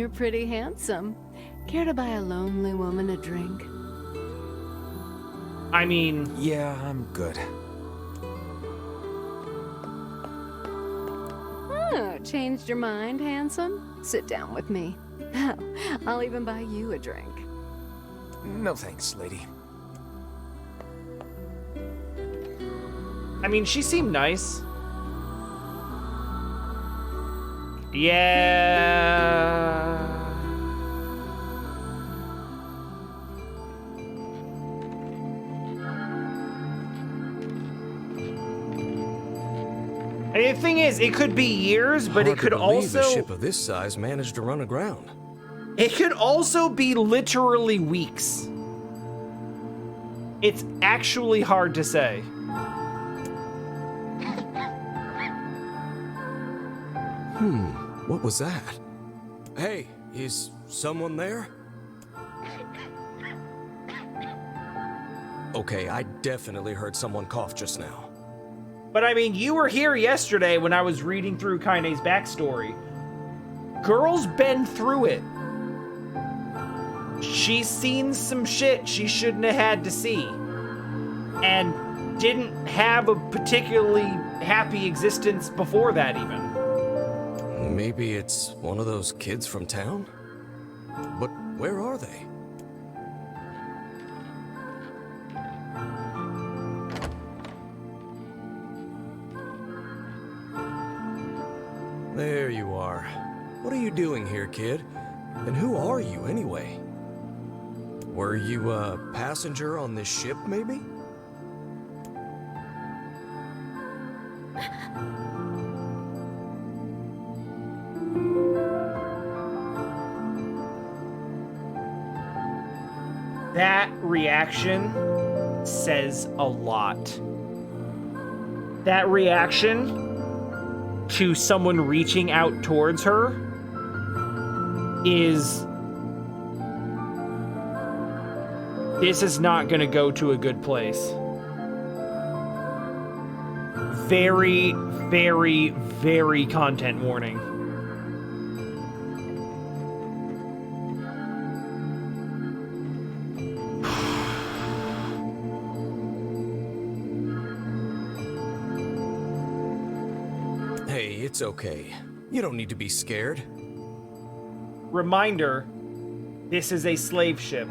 you're pretty handsome. Care to buy a lonely woman a drink? I mean... Yeah, I'm good. Oh, changed your mind, handsome? Sit down with me. Hell, I'll even buy you a drink. No thanks, lady. I mean, she seemed nice. Yeah. And the thing is, it could be years, but it could also... a ship of this size managed to run aground. It could also be literally weeks. It's actually hard to say. What was that? Hey, is someone there? Okay, I definitely heard someone cough just now. But I mean, you were here yesterday when I was reading through Kaine's backstory. Girl's been through it. She's seen some shit she shouldn't have had to see. And didn't have a particularly happy existence before that even. Maybe it's one of those kids from town? But where are they? There you are. What are you doing here, kid? And who are you, anyway? Were you a passenger on this ship, maybe? That reaction says a lot. That reaction to someone reaching out towards her is... This is not going to go to a good place. Very, very, very content warning. It's okay. You don't need to be scared. Reminder, this is a slave ship.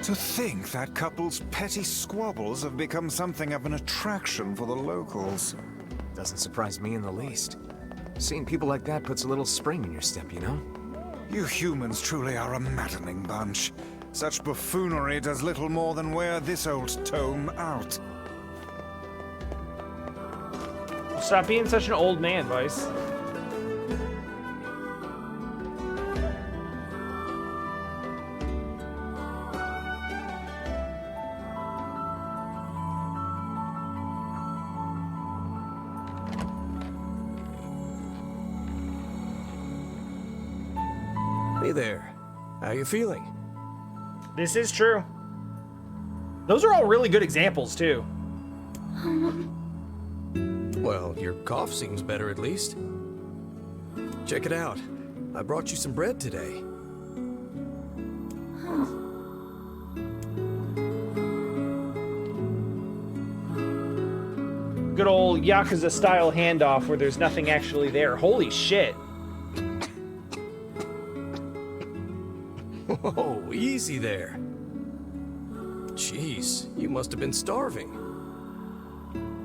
To think that couple's petty squabbles have become something of an attraction for the locals. Doesn't surprise me in the least. Seeing people like that puts a little spring in your step, you know? You humans truly are a maddening bunch. Such buffoonery does little more than wear this old tome out. Stop being such an old man, Weiss. Hey there. How you feeling? This is true. Those are all really good examples, too. Well, your cough seems better at least. Check it out. I brought you some bread today. Good old Yakuza-style handoff where there's nothing actually there. Holy shit. Whoa, easy there. Jeez, you must have been starving.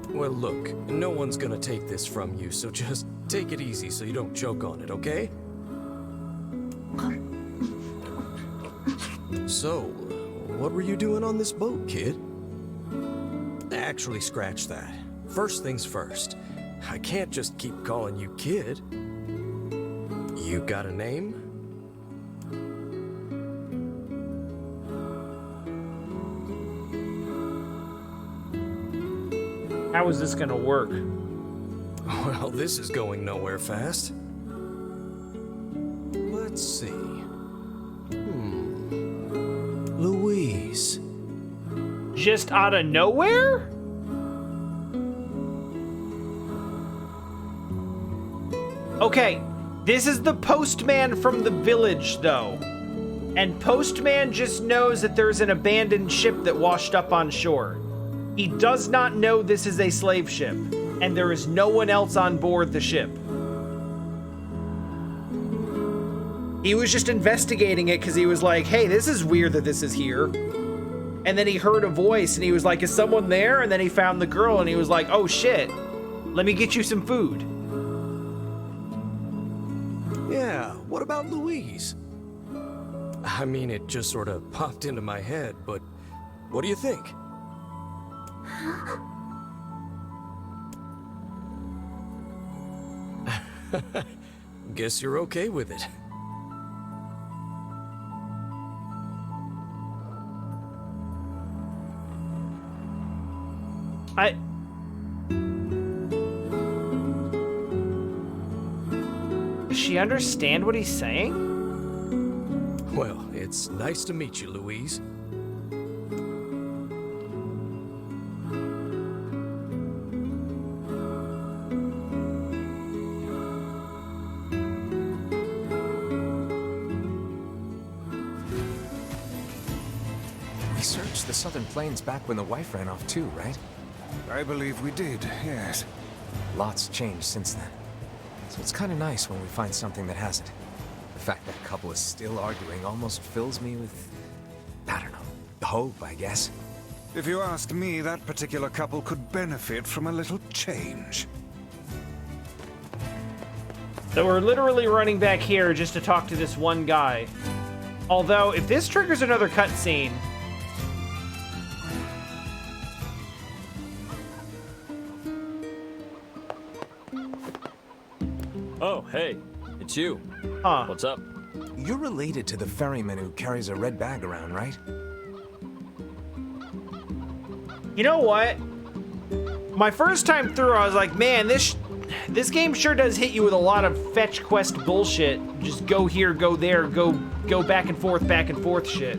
Well, look, no one's gonna take this from you, so just take it easy so you don't choke on it, okay? So, what were you doing on this boat, kid? Actually, scratch that. First things first. I can't just keep calling you kid. You got a name? How is this gonna work? Well, this is going nowhere fast. Let's see. Louise. Just out of nowhere? Okay, this is the postman from the village, though. And Postman just knows that there's an abandoned ship that washed up on shore. He does not know this is a slave ship, and there is no one else on board the ship. He was just investigating it because he was like, hey, this is weird that this is here. And then he heard a voice and he was like, is someone there? And then he found the girl and he was like, oh shit, let me get you some food. Yeah, what about Louise? I mean, it just sort of popped into my head, but what do you think? Guess you're okay with it. Does she understand what he's saying? Well, it's nice to meet you, Louise. We searched the southern plains back when the wife ran off too, right? I believe we did, yes. Lots changed since then. So it's kind of nice when we find something that hasn't. The fact that couple is still arguing almost fills me with, I don't know, hope, I guess. If you ask me, that particular couple could benefit from a little change. So we're literally running back here just to talk to this one guy. Although, if this triggers another cutscene... Oh, hey, it's you. Huh. What's up? You're related to the ferryman who carries a red bag around, right? You know what? My first time through, I was like, man, this game sure does hit you with a lot of fetch quest bullshit. Just go here, go there, go back and forth shit.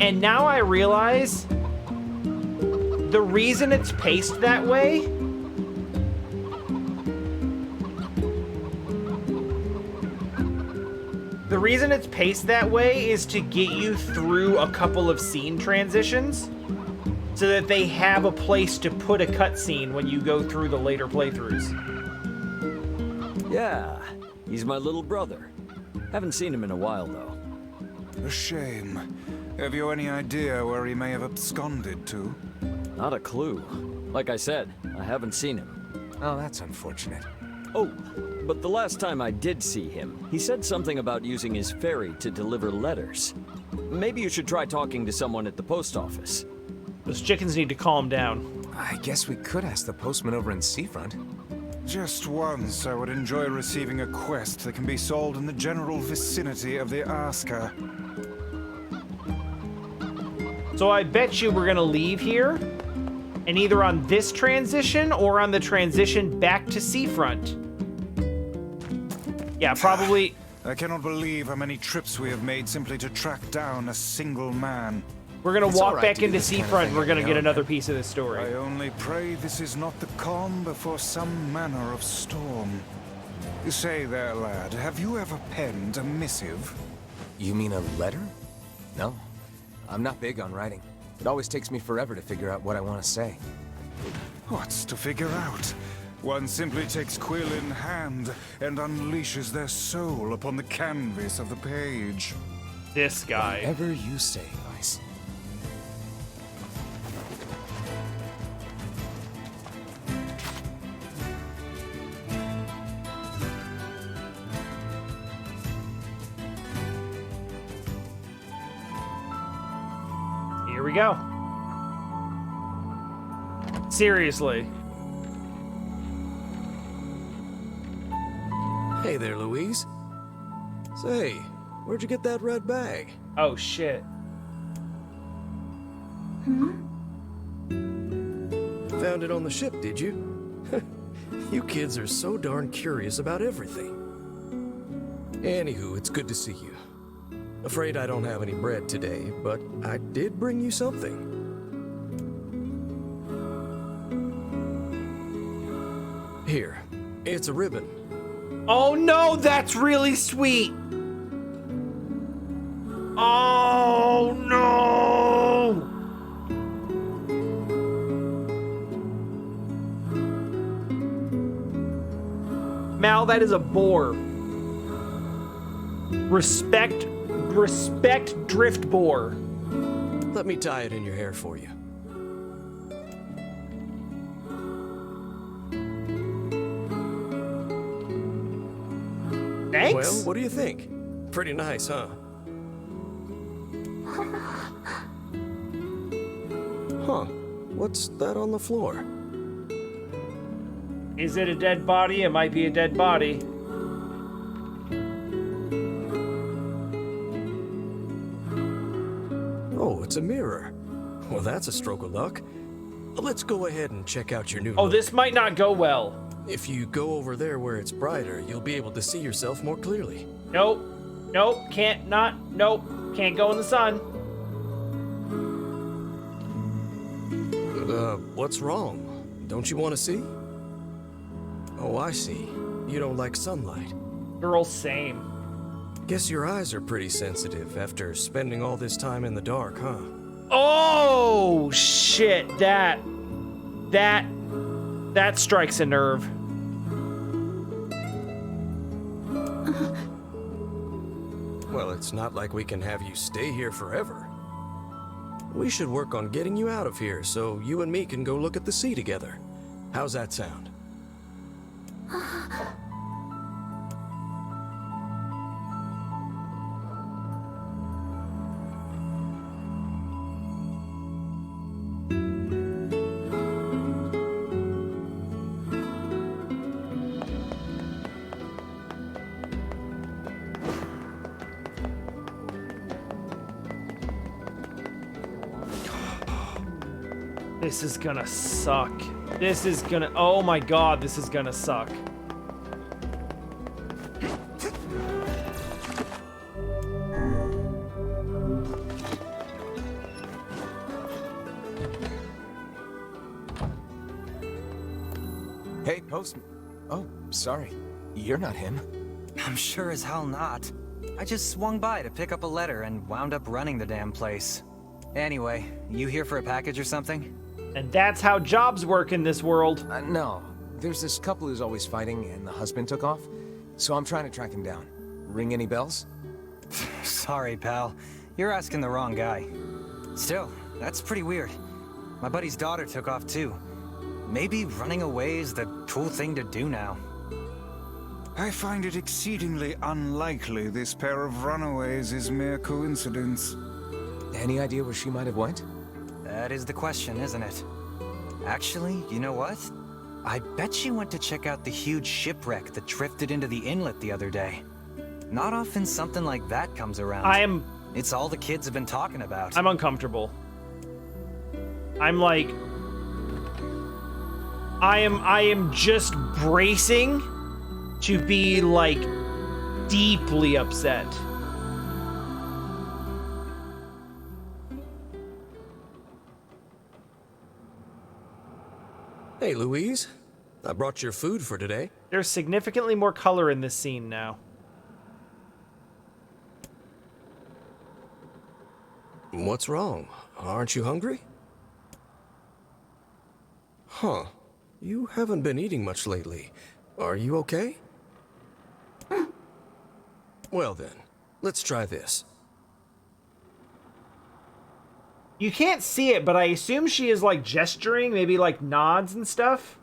And now I realize the reason it's paced that way is to get you through a couple of scene transitions so that they have a place to put a cutscene when you go through the later playthroughs. Yeah, he's my little brother. Haven't seen him in a while, though. A shame. Have you any idea where he may have absconded to? Not a clue. Like I said, I haven't seen him. Oh, that's unfortunate. Oh, but the last time I did see him, he said something about using his ferry to deliver letters. Maybe you should try talking to someone at the post office. Those chickens need to calm down. I guess we could ask the postman over in Seafront. Just once, I would enjoy receiving a quest that can be solved in the general vicinity of the Asker. So I bet you we're gonna leave here, and either on this transition or on the transition back to Seafront. Yeah, probably. I cannot believe how many trips we have made simply to track down a single man. We're gonna It's walk alright back to do into this kind of Seafront. thing We're gonna every get now and another then. piece of this I story. only pray this is not the calm before some manner of storm. Say there, lad, have you ever penned a missive? You mean a letter? No. I'm not big on writing. It always takes me forever to figure out what I want to say. What's to figure out? One simply takes quill in hand and unleashes their soul upon the canvas of the page. This guy. Whatever you say, Weiss. Here we go. Seriously. Hey there, Louise. Say, where'd you get that red bag? Oh shit. Found it on the ship, did you? You kids are so darn curious about everything. Anywho, it's good to see you. Afraid I don't have any bread today, but I did bring you something. Here, it's a ribbon. Oh no, that's really sweet. Oh no. Mal, that is a boar. Respect drift boar. Let me tie it in your hair for you. Thanks. Well, what do you think? Pretty nice, huh? Huh. What's that on the floor? Is it a dead body? It might be a dead body. Oh, it's a mirror. Well, that's a stroke of luck. Let's go ahead and check out your new Oh, look. this might not go well. If you go over there where it's brighter, you'll be able to see yourself more clearly. Nope. Nope. Nope. Can't go in the sun. What's wrong? Don't you want to see? Oh, I see. You don't like sunlight. Girl, same. Guess your eyes are pretty sensitive after spending all this time in the dark, huh? Oh, shit. That strikes a nerve. Well, it's not like we can have you stay here forever. We should work on getting you out of here so you and me can go look at the sea together. How's that sound? This is gonna suck. This is gonna... Oh my god, this is gonna suck. Hey, Postman. Oh, sorry. You're not him. I'm sure as hell not. I just swung by to pick up a letter and wound up running the damn place. Anyway, you here for a package or something? And that's how jobs work in this world. No. There's this couple who's always fighting, and the husband took off. So I'm trying to track him down. Ring any bells? Sorry, pal. You're asking the wrong guy. Still, that's pretty weird. My buddy's daughter took off too. Maybe running away is the cool thing to do now. I find it exceedingly unlikely this pair of runaways is mere coincidence. Any idea where she might have went? That is the question, isn't it? Actually, you know what? I bet she went to check out the huge shipwreck that drifted into the inlet the other day. Not often something like that comes around. It's all the kids have been talking about. I'm uncomfortable. I'm like... I am just bracing to be, like, deeply upset. Hey, Louise. I brought your food for today. There's significantly more color in this scene now. What's wrong? Aren't you hungry? Huh. You haven't been eating much lately. Are you okay? Well then, let's try this. You can't see it, but I assume she is, like, gesturing, maybe, like, nods and stuff.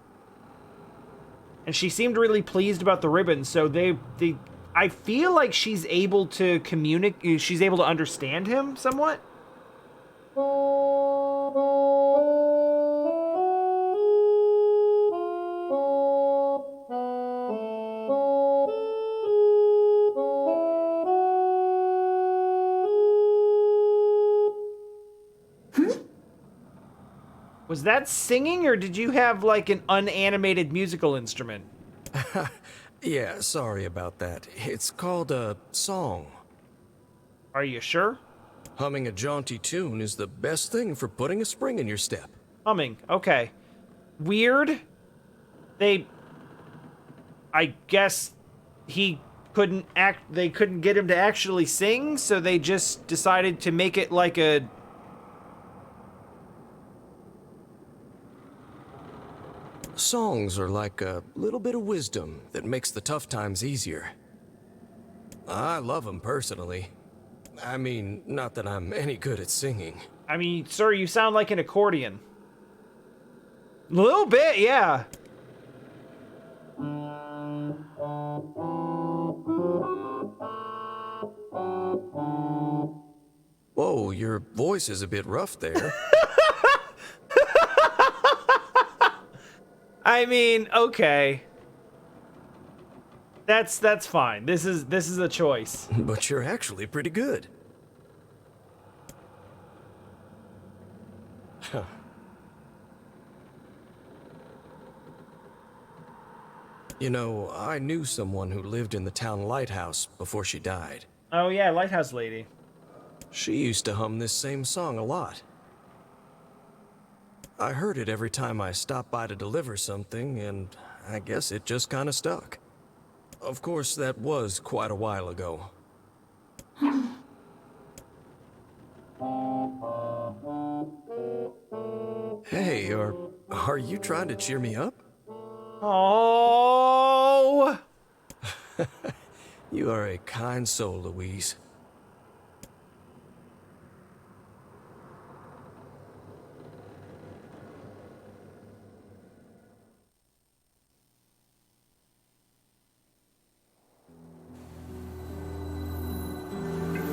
And she seemed really pleased about the ribbon, so I feel like she's able to communicate, she's able to understand him somewhat. Was that singing, or did you have, like, an unanimated musical instrument? Yeah, sorry about that. It's called a song. Are you sure? Humming a jaunty tune is the best thing for putting a spring in your step. Humming. Okay. Weird. I guess he couldn't act. They couldn't get him to actually sing, so they just decided to make it like a. Songs are like a little bit of wisdom that makes the tough times easier. I love them personally. I mean, not that I'm any good at singing. I mean, sir, you sound like an accordion. A little bit, yeah. Whoa, your voice is a bit rough there. I mean, okay. That's fine. This is a choice. But you're actually pretty good. Huh. You know, I knew someone who lived in the town lighthouse before she died. Oh yeah, lighthouse lady. She used to hum this same song a lot. I heard it every time I stopped by to deliver something, and I guess it just kinda stuck. Of course, that was quite a while ago. Hey, are you trying to cheer me up? Oh. You are a kind soul, Louise.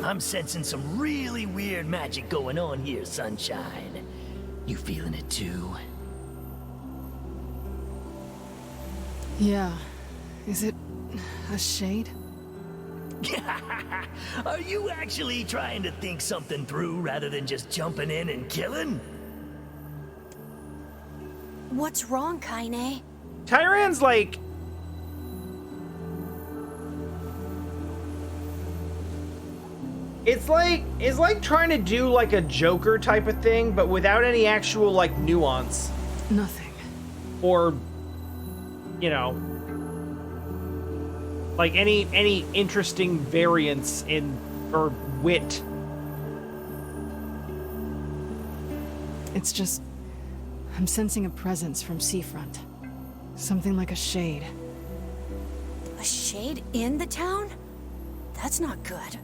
I'm sensing some really weird magic going on here, Sunshine. You feeling it too? Yeah. Is it a shade? Are you actually trying to think something through rather than just jumping in and killing? What's wrong, Kaine? Tyran's like... It's like trying to do like a Joker type of thing, but without any actual like nuance. Nothing. Or, you know, like any interesting variance in or wit. It's just... I'm sensing a presence from seafront. Something like a shade. A shade in the town? That's not good.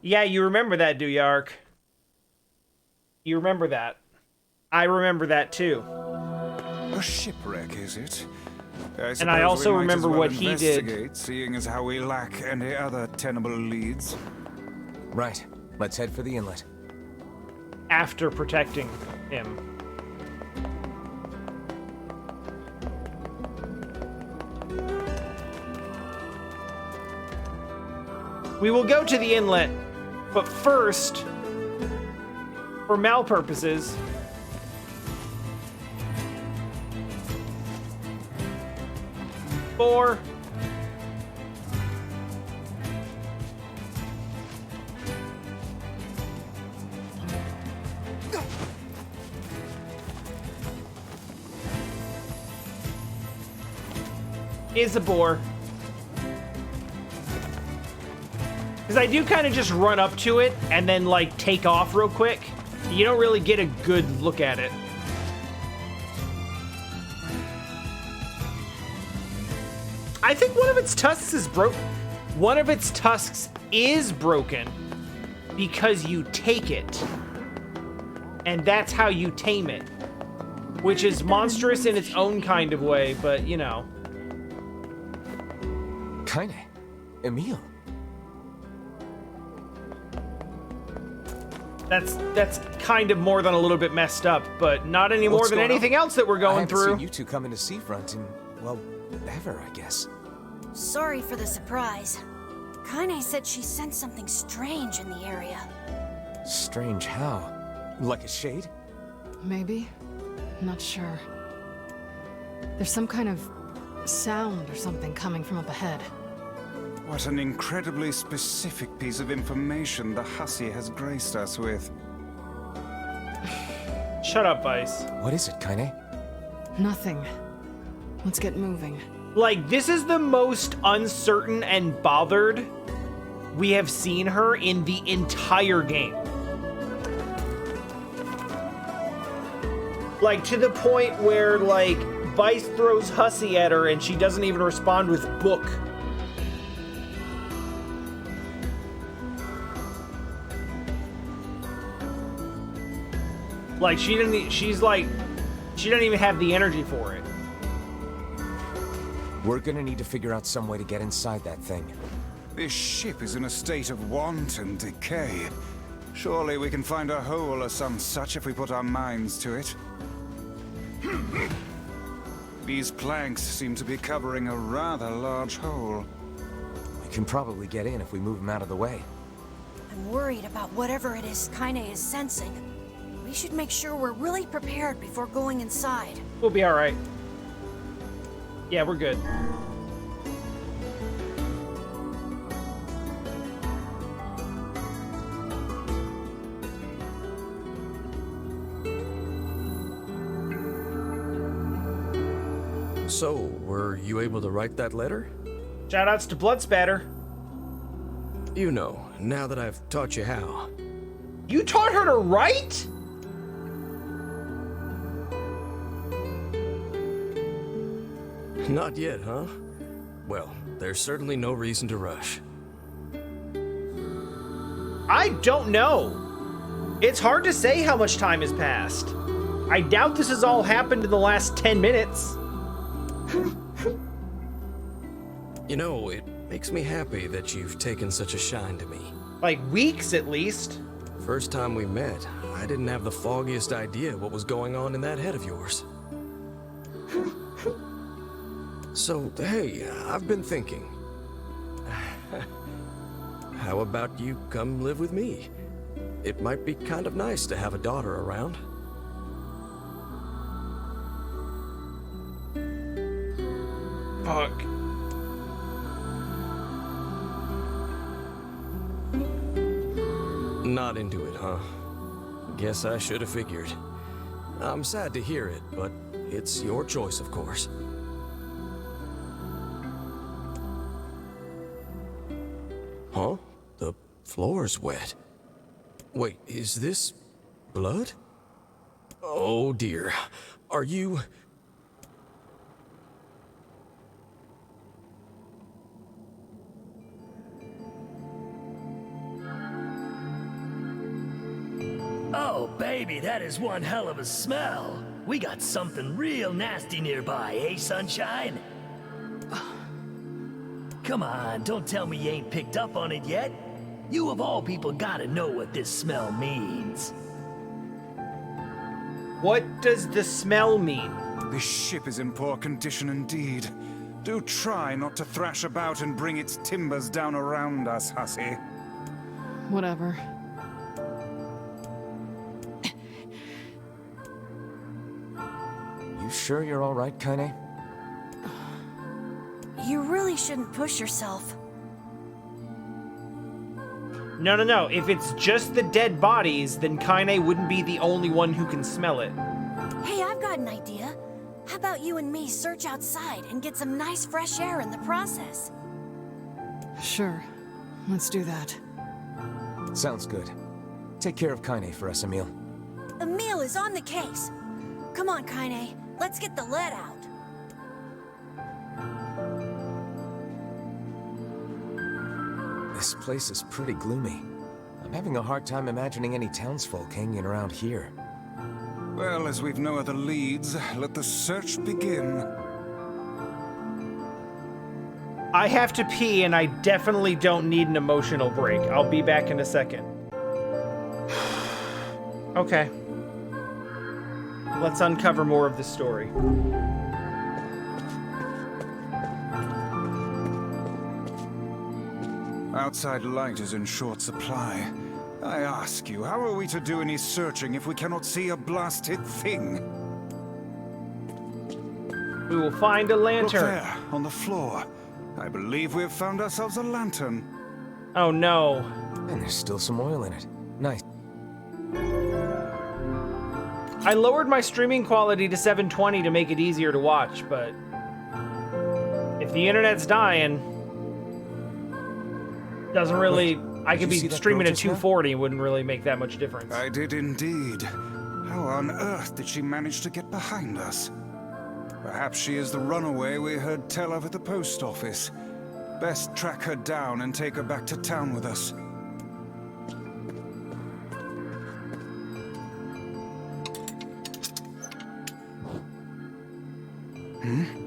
Yeah, you remember that, do you, Ark? You remember that. I remember that, too. A shipwreck, is it? And I also remember what he did. Seeing as how we lack any other tenable leads. Right. Let's head for the inlet. After protecting him. We will go to the inlet, but first, for Mal purposes, for Isabor. Because I do kind of just run up to it and then, like, take off real quick. You don't really get a good look at it. I think one of its tusks is broken. One of its tusks is broken because you take it. And that's how you tame it. Which is monstrous in its own kind of way, but, you know. Kaine. Emil. That's kind of more than a little bit messed up, but not any more than anything else that we're I going haven't through. seen you two come into Seafront in, well, ever, I guess. Sorry for the surprise. Kaine said she sensed something strange in the area. Strange how? Like a shade? Maybe? Not sure. There's some kind of sound or something coming from up ahead. What an incredibly specific piece of information the hussy has graced us with. Shut up, Weiss. What is it, Kaine? Nothing. Let's get moving. Like, this is the most uncertain and bothered we have seen her in the entire game. Like, to the point where, like, Weiss throws hussy at her and she doesn't even respond with book. Like, she doesn't even have the energy for it. We're gonna need to figure out some way to get inside that thing. This ship is in a state of wanton decay. Surely we can find a hole or some such if we put our minds to it. These planks seem to be covering a rather large hole. We can probably get in if we move them out of the way. I'm worried about whatever it is Kaine is sensing. We should make sure we're really prepared before going inside. We'll be alright. Yeah, we're good. So, were you able to write that letter? Shoutouts to Bloodspatter. You know, now that I've taught you how. You taught her to write? Not yet, huh? Well, there's certainly no reason to rush. I don't know. It's hard to say how much time has passed. I doubt this has all happened in the last 10 minutes. You know, it makes me happy that you've taken such a shine to me. Like weeks, at least. First time we met, I didn't have the foggiest idea what was going on in that head of yours. So, hey, I've been thinking. How about you come live with me? It might be kind of nice to have a daughter around. Fuck. Not into it, huh? Guess I should have figured. I'm sad to hear it, but it's your choice, of course. Huh? The floor's wet. Wait, is this blood? Oh dear. Are you... Oh, baby, that is one hell of a smell. We got something real nasty nearby, eh, Sunshine? Come on, don't tell me you ain't picked up on it yet. You of all people gotta know what this smell means. What does the smell mean? This ship is in poor condition indeed. Do try not to thrash about and bring its timbers down around us, hussy. Whatever. You sure you're all right, Kaine? You really shouldn't push yourself. No. If it's just the dead bodies, then Kaine wouldn't be the only one who can smell it. Hey, I've got an idea. How about you and me search outside and get some nice fresh air in the process? Sure. Let's do that. Sounds good. Take care of Kaine for us, Emil. Emil is on the case. Come on, Kaine. Let's get the lead out. This place is pretty gloomy. I'm having a hard time imagining any townsfolk hanging around here. Well, as we've no other leads, let the search begin. I have to pee, and I definitely don't need an emotional break. I'll be back in a second. Okay. Let's uncover more of the story. Outside light is in short supply. I ask you, how are we to do any searching if we cannot see a blasted thing? We will find a Look lantern. there, on the floor. I believe we have found ourselves a lantern. Oh no. And there's still some oil in it. Nice. I lowered my streaming quality to 720 to make it easier to watch, but if the internet's dying, doesn't really. I could be streaming at 240, it wouldn't really make that much difference. I did indeed. How on earth did she manage to get behind us? Perhaps she is the runaway we heard tell of at the post office. Best track her down and take her back to town with us.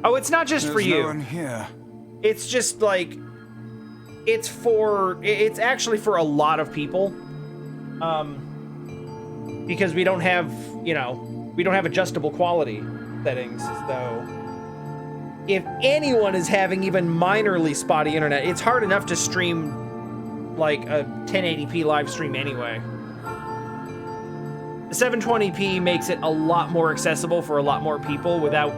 Oh, it's not just for you. No one here. It's just like it's actually for a lot of people. Because we don't have, we don't have adjustable quality settings, so if anyone is having even minorly spotty internet, it's hard enough to stream like a 1080p live stream anyway. The 720p makes it a lot more accessible for a lot more people without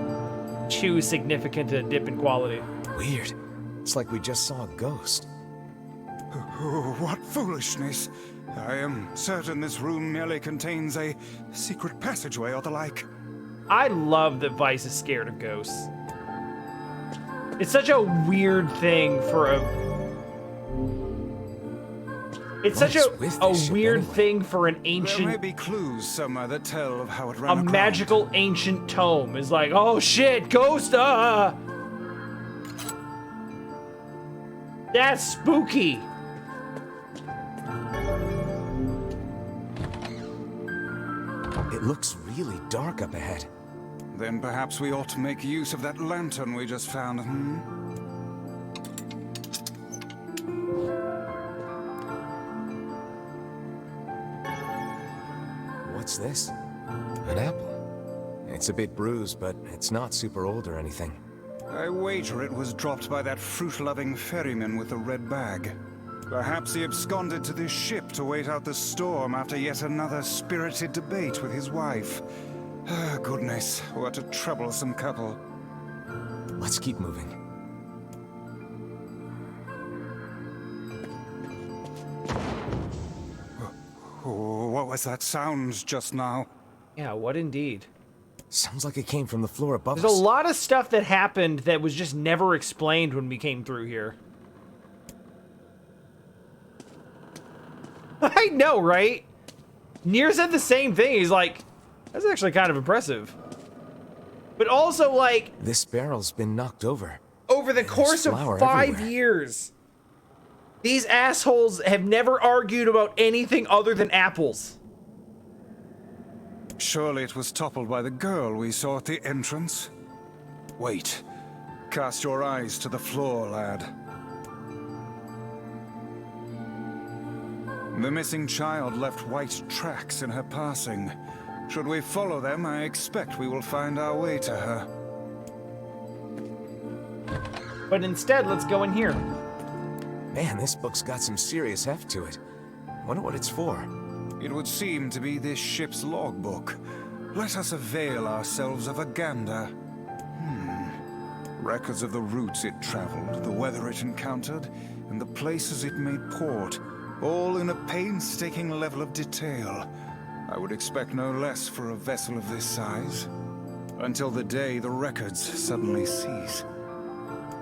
too significant a dip in quality. Weird. It's like we just saw a ghost. Oh, what foolishness. I am certain this room merely contains a secret passageway or the like. I love that Weiss is scared of ghosts. It's such a weird thing for a... It's such a weird thing for an ancient... There may be clues somewhere that tell of how it ran a aground. magical ancient tome is like, oh shit, ghost, That's spooky. It looks really dark up ahead. Then perhaps we ought to make use of that lantern we just found, What's this? An apple. It's a bit bruised, but it's not super old or anything. I wager it was dropped by that fruit-loving ferryman with the red bag. Perhaps he absconded to this ship to wait out the storm after yet another spirited debate with his wife. Ah, goodness, what a troublesome couple. Let's keep moving. Oh, what was that sound just now? Yeah, what indeed? Sounds like it came from the floor above us. There's a lot of stuff that happened that was just never explained when we came through here. I know, right? NieR said the same thing. He's like, that's actually kind of impressive. But also, like... This barrel's been knocked over. Over the course of 5 years, these assholes have never argued about anything other than apples. Surely it was toppled by the girl we saw at the entrance. Wait. Cast your eyes to the floor, lad. The missing child left white tracks in her passing. Should we follow them, I expect we will find our way to her. But instead, let's go in here. Man, this book's got some serious heft to it. Wonder what it's for. It would seem to be this ship's logbook. Let us avail ourselves of a gander. Records of the routes it traveled, the weather it encountered, and the places it made port, all in a painstaking level of detail. I would expect no less for a vessel of this size. Until the day the records suddenly cease.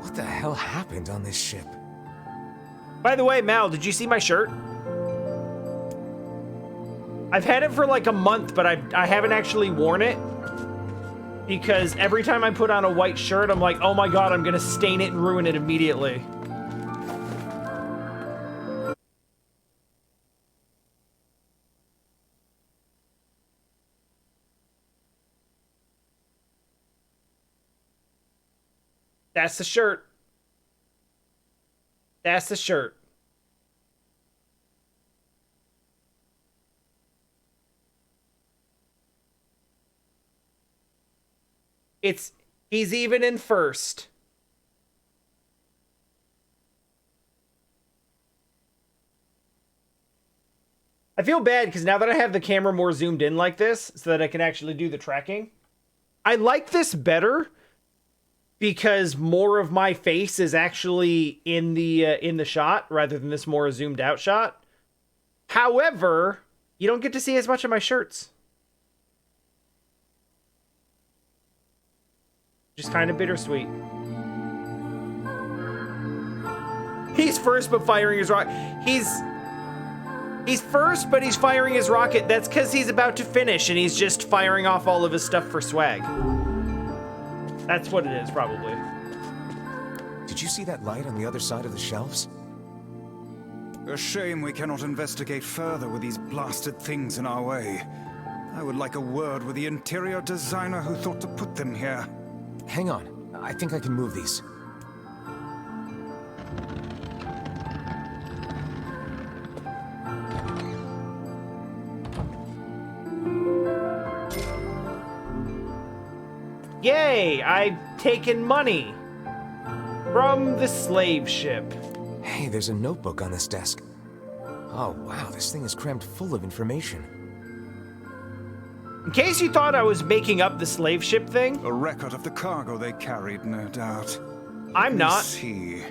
What the hell happened on this ship? By the way, Mal, did you see my shirt? I've had it for like a month, but I haven't actually worn it. Because every time I put on a white shirt, I'm like, oh my god, I'm gonna stain it and ruin it immediately. That's the shirt. That's the shirt. He's even in first. I feel bad because now that I have the camera more zoomed in like this so that I can actually do the tracking, I like this better because more of my face is actually in the shot rather than this more zoomed out shot. However, you don't get to see as much of my shirts. Just kind of bittersweet. He's first, but firing his rocket. He's first, but he's firing his rocket. That's because he's about to finish, and he's just firing off all of his stuff for swag. That's what it is, probably. Did you see that light on the other side of the shelves? A shame we cannot investigate further with these blasted things in our way. I would like a word with the interior designer who thought to put them here. Hang on. I think I can move these. Yay! I've taken money from the slave ship. Hey, there's a notebook on this desk. Oh, wow, this thing is crammed full of information. In case you thought I was making up the slave ship thing, A record of the cargo they carried, no doubt. I'm not. Let's see.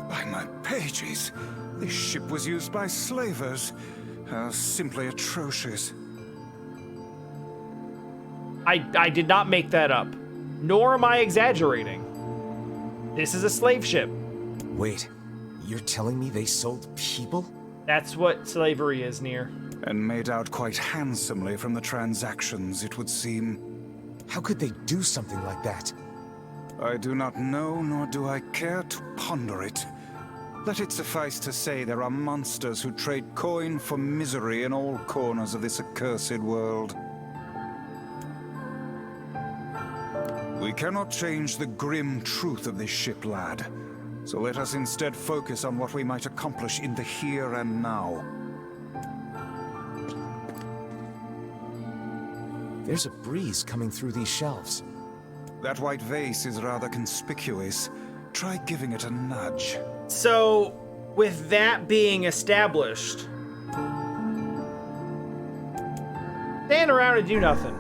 By my pages, this ship was used by slavers. How simply atrocious. I did not make that up, nor am I exaggerating. This is a slave ship. Wait, you're telling me they sold people? That's what slavery is, NieR. And made out quite handsomely from the transactions, it would seem. How could they do something like that? I do not know, nor do I care to ponder it. Let it suffice to say there are monsters who trade coin for misery in all corners of this accursed world. We cannot change the grim truth of this ship, lad. So let us instead focus on what we might accomplish in the here and now. There's a breeze coming through these shelves. That white vase is rather conspicuous. Try giving it a nudge. So, with that being established, stand around and do nothing.